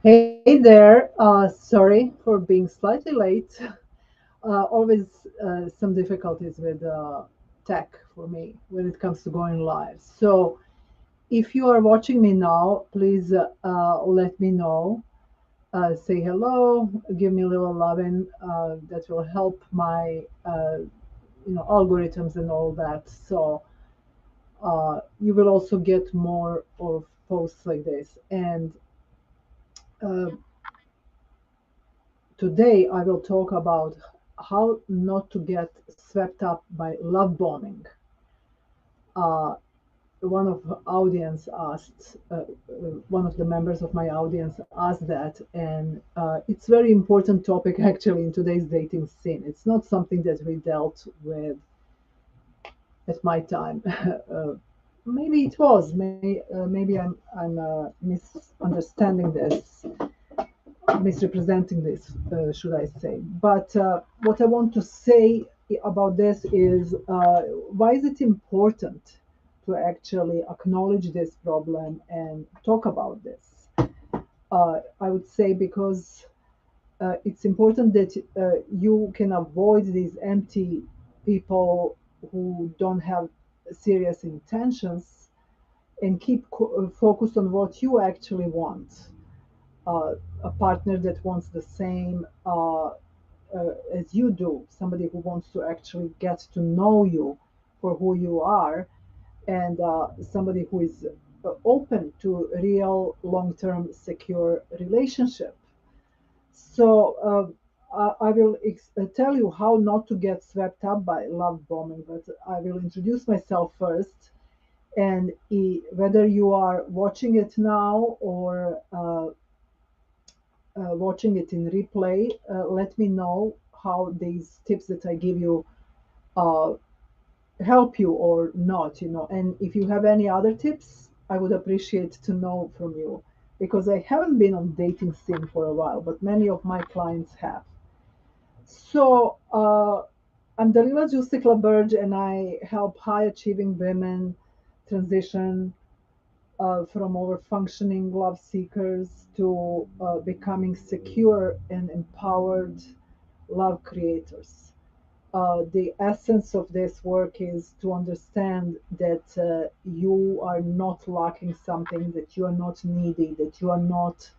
Hey there, sorry for being slightly late. Always some difficulties with tech for me when it comes to going live. So if you are watching me now, please let me know. Say hello, give me a little loving. That will help my algorithms and all that. So you will also get more of posts like this. And uh, today, I will talk about how not to get swept up by love bombing. Uh, one of audience asked, one of the members of my audience asked that, and it's very important topic actually in today's dating scene. It's not something that we dealt with at my time. Maybe it was. Maybe I'm misunderstanding this, misrepresenting this, should I say. But what I want to say about this is why is it important to actually acknowledge this problem and talk about this? I would say because it's important that you can avoid these empty people who don't have serious intentions and keep focused on what you actually want, a partner that wants the same as you do, somebody who wants to actually get to know you for who you are, and somebody who is open to real long-term secure relationship. So I will tell you how not to get swept up by love bombing, but I will introduce myself first. And whether you are watching it now or watching it in replay, let me know how these tips that I give you uh, help you or not, And if you have any other tips, I would appreciate to know from you because I haven't been on dating scene for a while, but many of my clients have. So I'm Dalila Jusik-LaBerge, and I help high achieving women transition from over functioning love seekers to becoming secure and empowered love creators. The essence of this work is to understand that you are not lacking something, that you are not needy, that you are not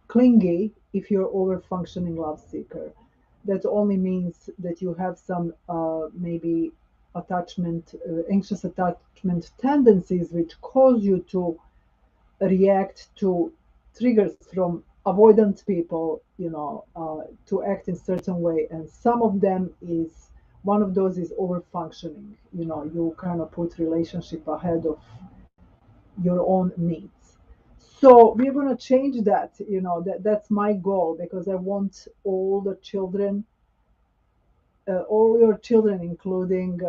clingy if you're over functioning love seeker. That only means that you have some maybe anxious attachment tendencies which cause you to react to triggers from avoidant people, to act in certain way. And some of them is one of those is over functioning. You kind of put relationship ahead of your own needs. So we're going to change that. That's my goal because I want all your children, including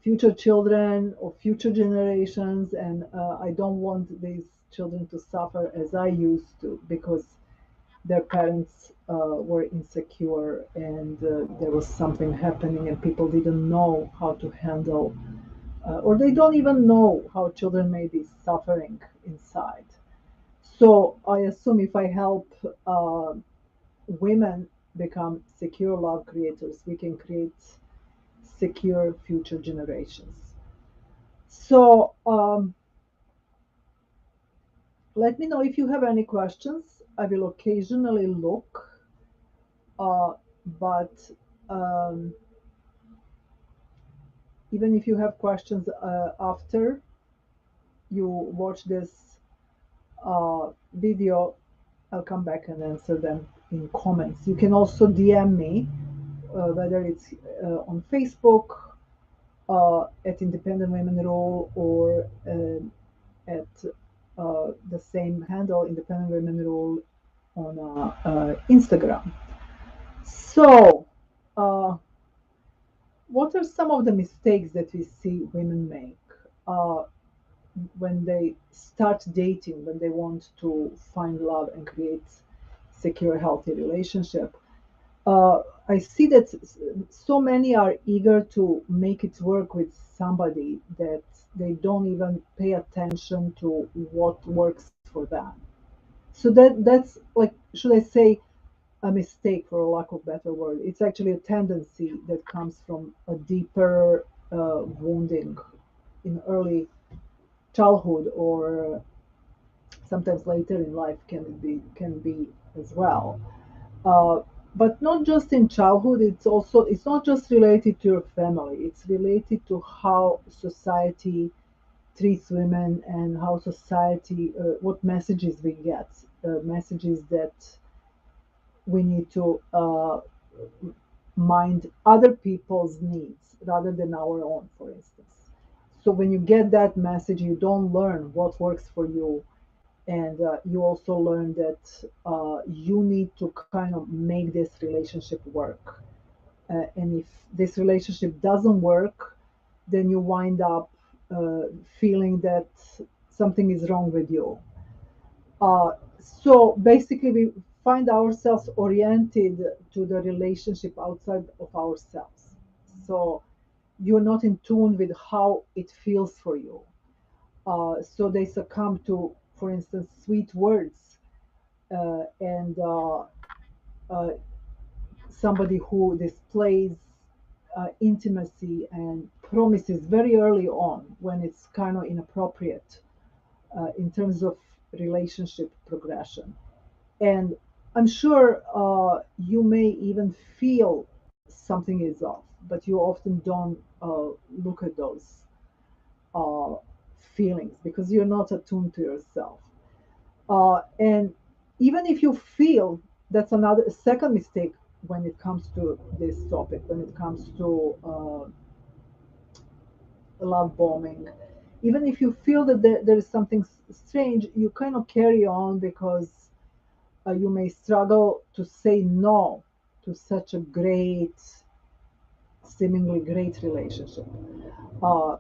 future children or future generations, and I don't want these children to suffer as I used to because their parents were insecure and there was something happening and people didn't know how to handle, or they don't even know how children may be suffering inside. So I assume if I help women become secure love creators, we can create secure future generations. So let me know if you have any questions. I will occasionally look, uh, but um, even if you have questions after you watch this video, I'll come back and answer them in comments. You can also DM me, whether it's on Facebook at Independent Women Rule or at the same handle, Independent Women Rule, on Instagram. So, uh, what are some of the mistakes that we see women make uh, when they start dating, when they want to find love and create secure, healthy relationship? I see that so many are eager to make it work with somebody that They don't even pay attention to what works for them. So that's like, should I say, a mistake for a lack of better word. It's actually a tendency that comes from a deeper wounding in early childhood, or sometimes later in life can be as well. Uh, but not just in childhood. It's not just related to your family. It's related to how society treats women, and how society, what messages we get, messages that we need to mind other people's needs rather than our own, for instance. So when you get that message, you don't learn what works for you, and you also learn that you need to kind of make this relationship work. And if this relationship doesn't work, then you wind up feeling that something is wrong with you. So basically, we find ourselves oriented to the relationship outside of ourselves. So you're not in tune with how it feels for you. So they succumb to, for instance, sweet words, and uh, somebody who displays intimacy and promises very early on when it's kind of inappropriate in terms of relationship progression. And I'm sure you may even feel something is off, but you often don't look at those uh, feelings because you're not attuned to yourself. And even if you feel, that's another second mistake when it comes to this topic, when it comes to love bombing. Even if you feel that there is something strange, you kind of carry on because you may struggle to say no to such a great, seemingly great relationship. Uh,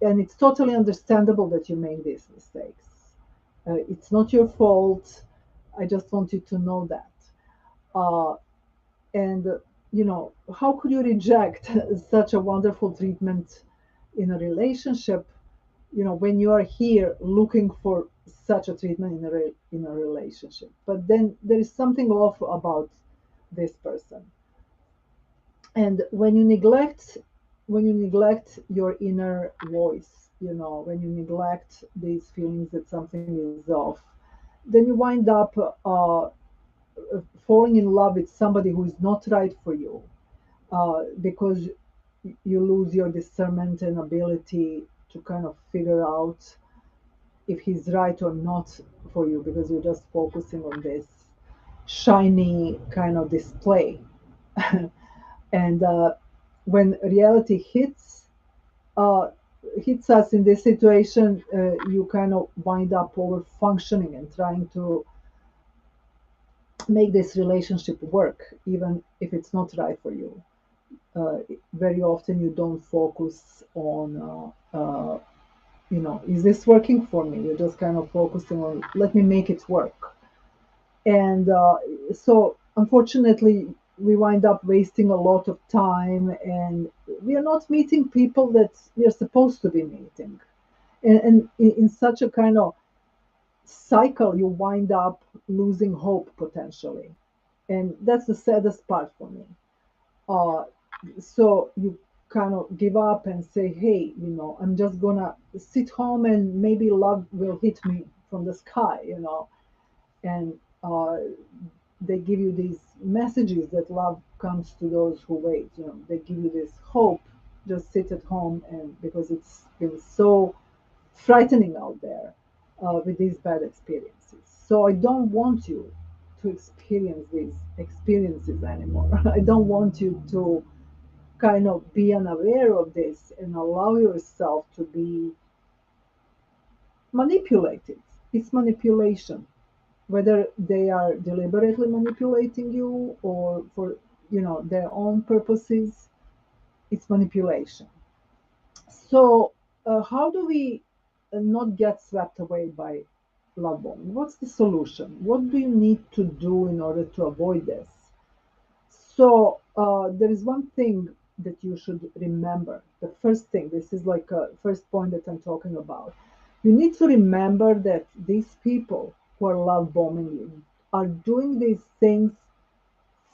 and it's totally understandable that you make these mistakes. It's not your fault. I just want you to know that. Uh, and how could you reject such a wonderful treatment in a relationship, when you are here looking for such a treatment in a relationship, but then there is something off about this person. And when you neglect your inner voice, when you neglect these feelings that something is off, then you wind up falling in love with somebody who is not right for you, because you lose your discernment and ability to kind of figure out if he's right or not for you, because you're just focusing on this shiny kind of display. And when reality uh, hits us in this situation, you kind of wind up over functioning and trying to make this relationship work, even if it's not right for you. Very often you don't focus on, is this working for me? You're just kind of focusing on, let me make it work. And so, unfortunately, we wind up wasting a lot of time, and we are not meeting people that we are supposed to be meeting. And in such a kind of cycle, you wind up losing hope potentially. And that's the saddest part for me. Uh, so you kind of give up and say, hey, I'm just gonna sit home and maybe love will hit me from the sky, and they give you these messages that love comes to those who wait. They give you this hope. Just sit at home, and because it's been so frightening out there with these bad experiences. So I don't want you to experience these experiences anymore. I don't want you to kind of be unaware of this and allow yourself to be manipulated. It's manipulation, whether they are deliberately manipulating you or for their own purposes. It's manipulation. So how do we not get swept away by love bombing? What's the solution? What do you need to do in order to avoid this? So there is one thing that you should remember. The first thing, this is like a first point that I'm talking about. You need to remember that these people who are love bombing you are doing these things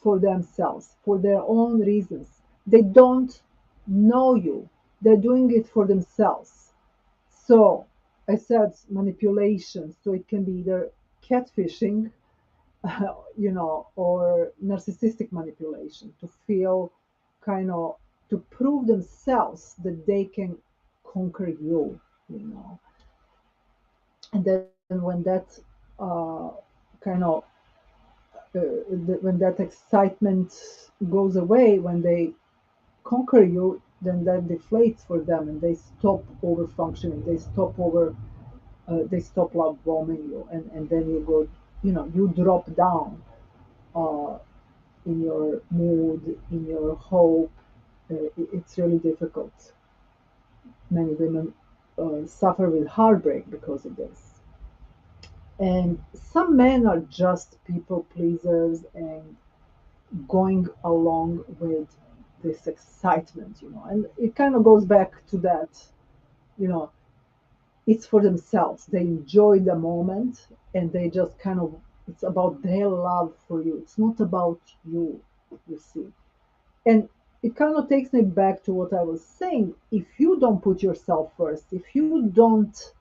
for themselves, for their own reasons. They don't know you, they're doing it for themselves. So, I said manipulation, so it can be either catfishing, or narcissistic manipulation to feel kind of to prove themselves that they can conquer you, you know. And then when that kind of when that excitement goes away, when they conquer you, then that deflates for them, and they stop over functioning. They stop love bombing you, and then you go, you drop down uh, in your mood, in your hope. It's really difficult. Many women suffer with heartbreak because of this. And some men are just people pleasers and going along with this excitement, and it kind of goes back to that, you know, it's for themselves. They enjoy the moment and they just kind of, it's about their love for you. It's not about you, you see. And it kind of takes me back to what I was saying. If you don't put yourself first, if you don't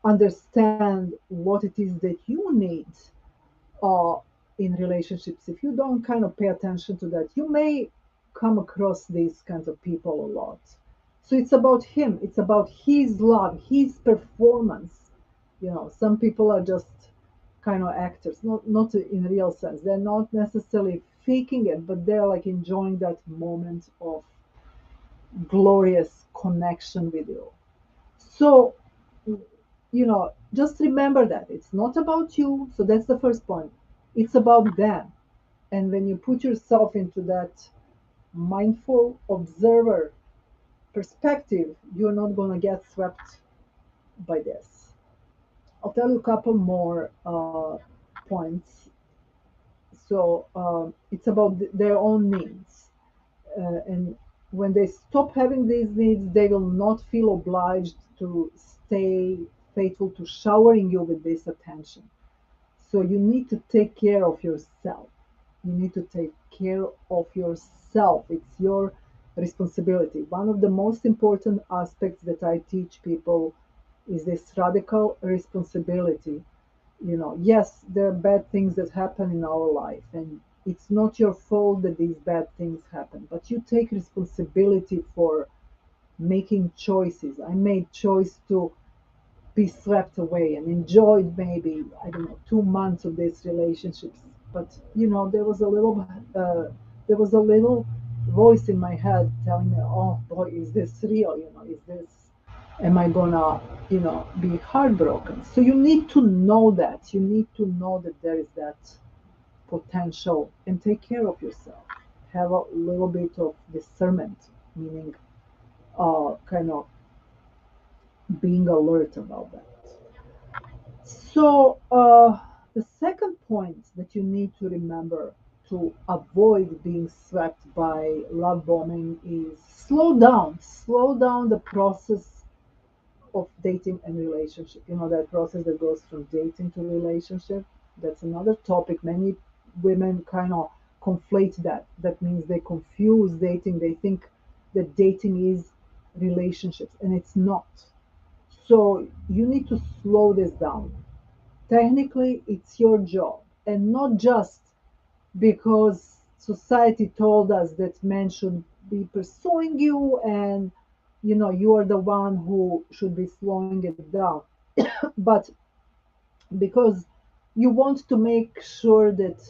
understand what it is that you need uh, in relationships, if you don't kind of pay attention to that, you may come across these kinds of people a lot. So it's about him, it's about his love, his performance. Some people are just kind of actors, not in real sense. They're not necessarily faking it, but they're like enjoying that moment of glorious connection with you. So, just remember that it's not about you. So that's the first point. It's about them. And when you put yourself into that mindful observer perspective, you're not going to get swept by this. I'll tell you a couple more points. So it's about their own needs. And when they stop having these needs, they will not feel obliged to stay faithful to showering you with this attention. So you need to take care of yourself. You need to take care of yourself. It's your responsibility. One of the most important aspects that I teach people is this radical responsibility. Yes, there are bad things that happen in our life, and it's not your fault that these bad things happen, but you take responsibility for making choices. I made choice to be swept away and enjoyed maybe, I don't know, 2 months of these relationships. But there was a little voice in my head telling me, oh boy, is this real? Is this, am I gonna, be heartbroken? So you need to know that. You need to know that there is that potential, and take care of yourself. Have a little bit of discernment, meaning kind of being alert about that. So, the second point that you need to remember to avoid being swept by love bombing is slow down the process of dating and relationship. That process that goes from dating to relationship. That's another topic. Many women kind of conflate that. That means they confuse dating. They think that dating is relationships, and it's not. So, you need to slow this down. Technically, it's your job, and not just because society told us that men should be pursuing you, and you are the one who should be slowing it down, but because you want to make sure that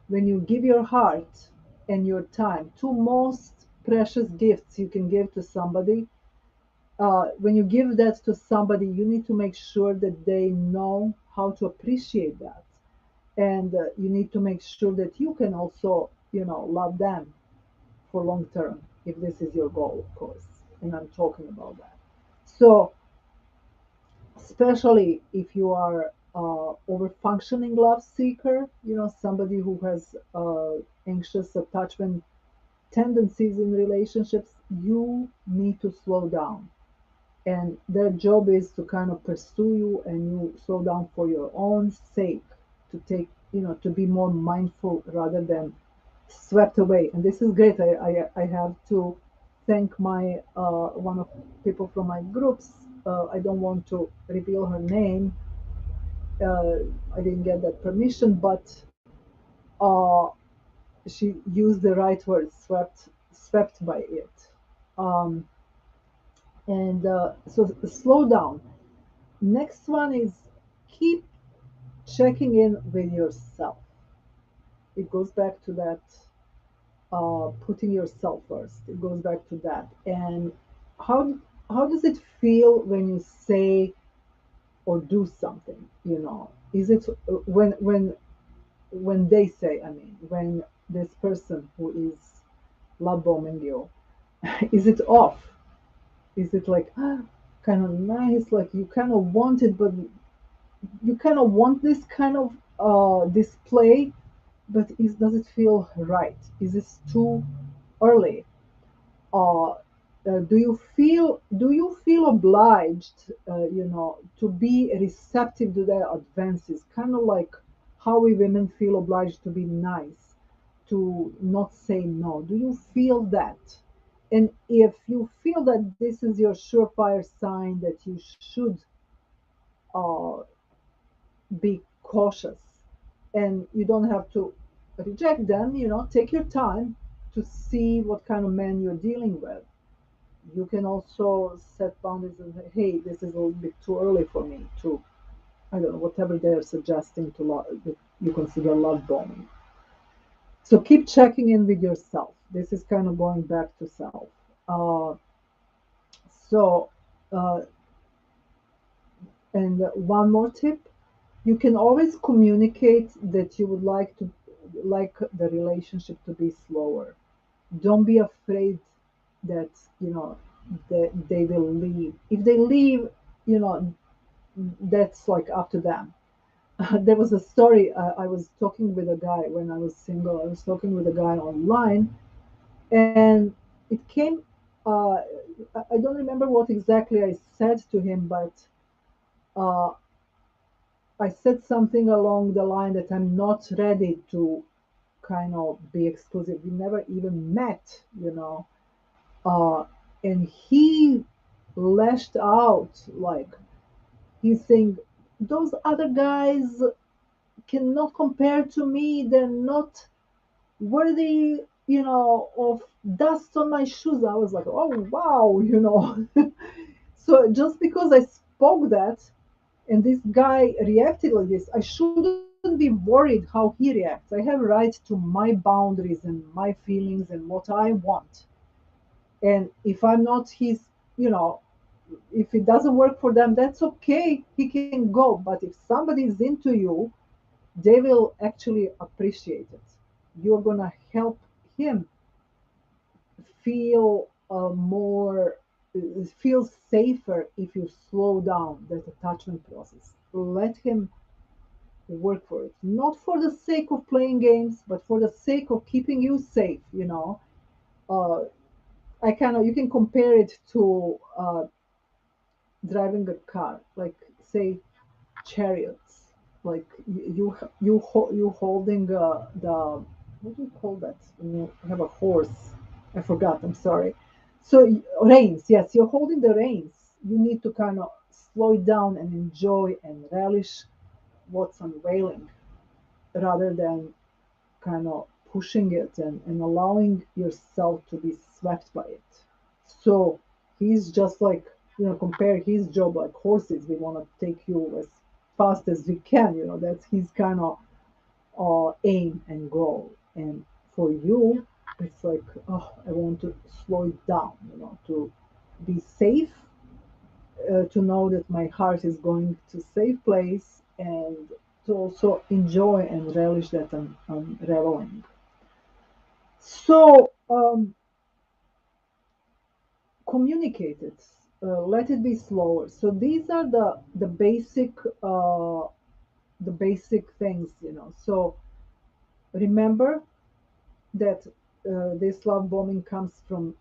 when you give your heart and your time, two most precious gifts you can give to somebody, when you give that to somebody, you need to make sure that they know how to appreciate that. And you need to make sure that you can also, love them for long term, if this is your goal, of course. And I'm talking about that. So, especially if you are over functioning love seeker, somebody who has anxious attachment tendencies in relationships, you need to slow down. And their job is to kind of pursue you, and you slow down for your own sake, to take, to be more mindful rather than swept away. And this is great. I have to thank my one of people from my groups. I don't want to reveal her name. uh, I didn't get that permission, but uh, she used the right word, swept by it. Um, and so slow down. Next one is keep checking in with yourself. It goes back to that putting yourself first. It goes back to that. And how how does it feel when you say or do something? Is it when they say, I mean, when this person who is love bombing you, is it off? Is it like kind of nice, like you kind of want it, but you kind of want this kind of display, but does it feel right? Is this too early? uh, do you feel obliged, to be receptive to their advances, kind of like how we women feel obliged to be nice, to not say no? Do you feel that? And if you feel that, this is your surefire sign that you should uh, be cautious. And you don't have to reject them. Take your time to see what kind of man you're dealing with. You can also set boundaries and say, hey, this is a little bit too early for me to, I don't know, whatever they're suggesting to that you consider love bombing. So keep checking in with yourself. This is kind of going back to self. Uh, so, uh, and one more tip, you can always communicate that you would like the relationship to be slower. Don't be afraid that, that they will leave. If they leave, you know, that's like up to them. There was a story. I was talking with a guy when I was single. I was talking with a guy online, and it came. Uh, I don't remember what exactly I said to him, but uh, I said something along the line that I'm not ready to kind of be exclusive. We never even met. Uh, and he lashed out, like he's saying, those other guys cannot compare to me. They're not worthy, of dust on my shoes. I was like, oh wow. So just because I spoke that and this guy reacted like this, I shouldn't be worried how he reacts. I have a right to my boundaries and my feelings and what I want. And if I'm not his, you know, if it doesn't work for them, that's okay. He can go. But if somebody is into you, they will actually appreciate it. You're gonna help him feel feel safer if you slow down that attachment process. Let him work for it, not for the sake of playing games, but for the sake of keeping you safe. Uh, I kind of, you can compare it to driving a car, like say chariots. Like you holding the, what do you call that when you have a horse? I forgot. I'm sorry. So reins. Yes, you're holding the reins. You need to kind of slow it down and enjoy and relish what's unveiling, rather than kind of pushing it and allowing yourself to be swept by it. So he's just like, compare his job like horses. We want to take you as fast as we can. That's his kind of aim and goal. And for you, it's like, oh, I want to slow it down, to be safe, to know that my heart is going to safe place, and to also enjoy and relish that I'm reveling. So communicate it. Let it be slower. So these are uh, the basic things. So remember that this love bombing comes from,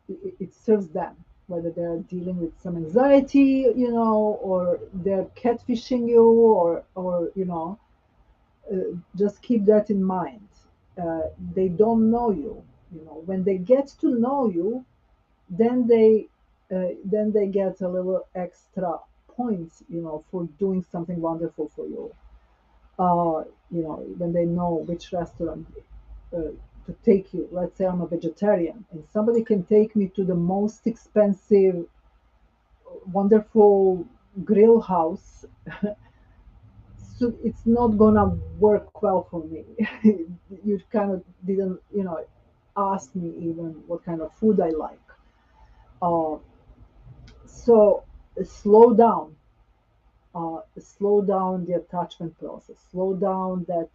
it serves them, whether they're dealing with some anxiety, or they're catfishing you, or just keep that in mind. They don't know you. When they get to know you, then they get a little extra points, for doing something wonderful for you. When they know which restaurant to take you. Let's say I'm a vegetarian, and somebody can take me to the most expensive, wonderful grill house. So it's not gonna work well for me. You kind of didn't, ask me even what kind of food I like. Uh, so slow down, slow down the attachment process, slow down that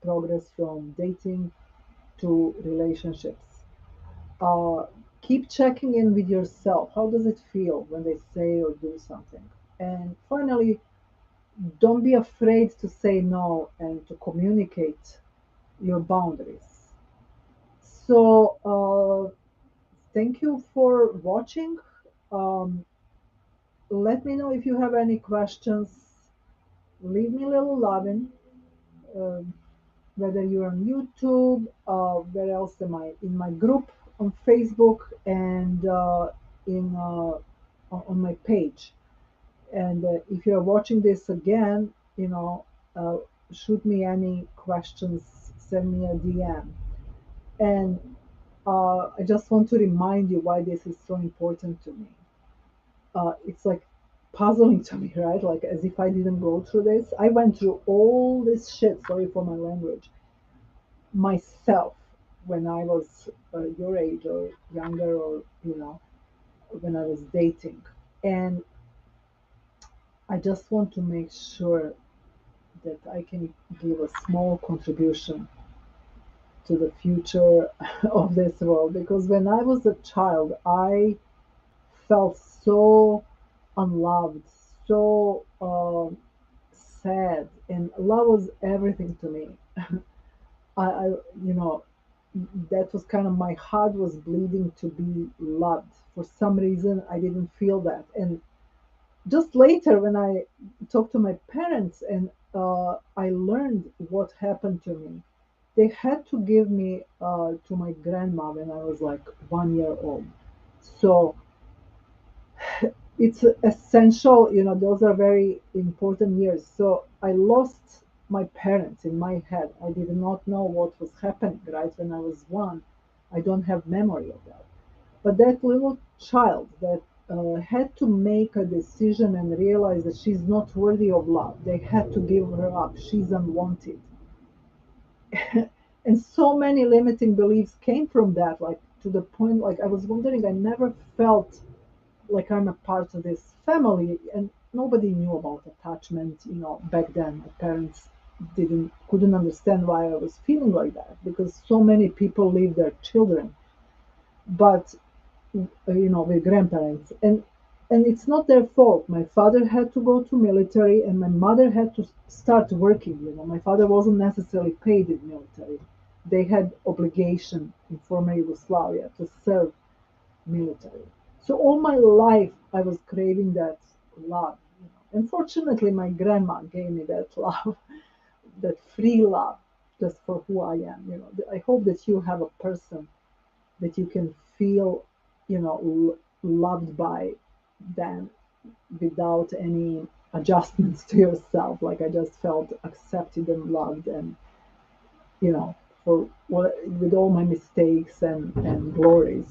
progress from dating to relationships. Uh, Keep checking in with yourself. How does it feel when they say or do something? And finally, don't be afraid to say no and to communicate your boundaries. So, thank you for watching. Um, Let me know if you have any questions. Leave me a little loving. Um, Whether you're on YouTube, where else am I? In my group on Facebook, and in on my page. And if you're watching this again, uh, shoot me any questions, send me a DM. And I just want to remind you why this is so important to me. It's like puzzling to me, right? Like as if I didn't go through this. I went through all this shit, sorry for my language, myself when I was your age or younger, or when I was dating. And I just want to make sure that I can give a small contribution to the future of this world, because when I was a child, I felt so unloved, so sad, and love was everything to me. I you know, that was kind of, my heart was bleeding to be loved. For some reason, I didn't feel that. And just later, when I talked to my parents and I learned what happened to me, they had to give me to my grandma when I was like 1 year old. So it's essential, those are very important years. So I lost my parents in my head. I did not know what was happening right when I was one. I don't have memory of that. But that little child that had to make a decision and realize that she's not worthy of love, they had to give her up. She's unwanted. And so many limiting beliefs came from that, like to the point, like I was wondering, I never felt like I'm a part of this family, and nobody knew about attachment. Back then, my parents couldn't understand why I was feeling like that, because so many people leave their children. But with grandparents, and it's not their fault. My father had to go to military, and my mother had to start working. My father wasn't necessarily paid in military. They had obligation in former Yugoslavia to serve military. So all my life I was craving that love. Unfortunately, my grandma gave me that love, that free love, just for who I am. I hope that you have a person that you can feel, loved by them without any adjustments to yourself. Like I just felt accepted and loved, and for what, with all my mistakes and glories.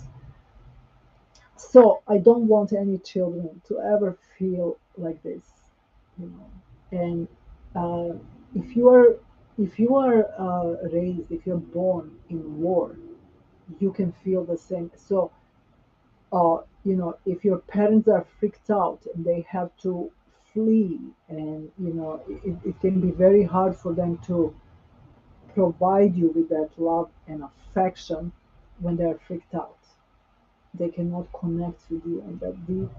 So I don't want any children to ever feel like this, you know. And uh, if you are raised, if you're born in war, you can feel the same. So if your parents are freaked out and they have to flee, and it can be very hard for them to provide you with that love and affection when they are freaked out. They cannot connect with you on that deep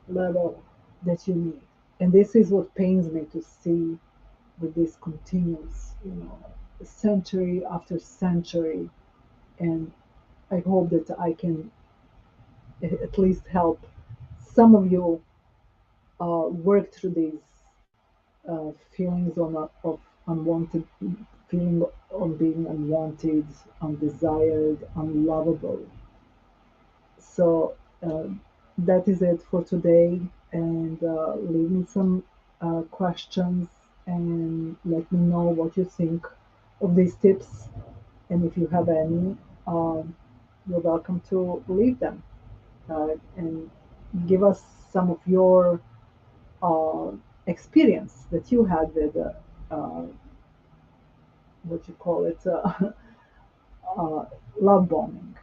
level that you need. And this is what pains me to see with this continuous, century after century. And I hope that I can at least help some of you work through these feelings of unwanted, feeling of being unwanted, undesired, unlovable. So that is it for today. And leave me some questions and let me know what you think of these tips. And if you have any, you're welcome to leave them and give us some of your uh, experience that you had with uh, what you call it, uh, love bombing.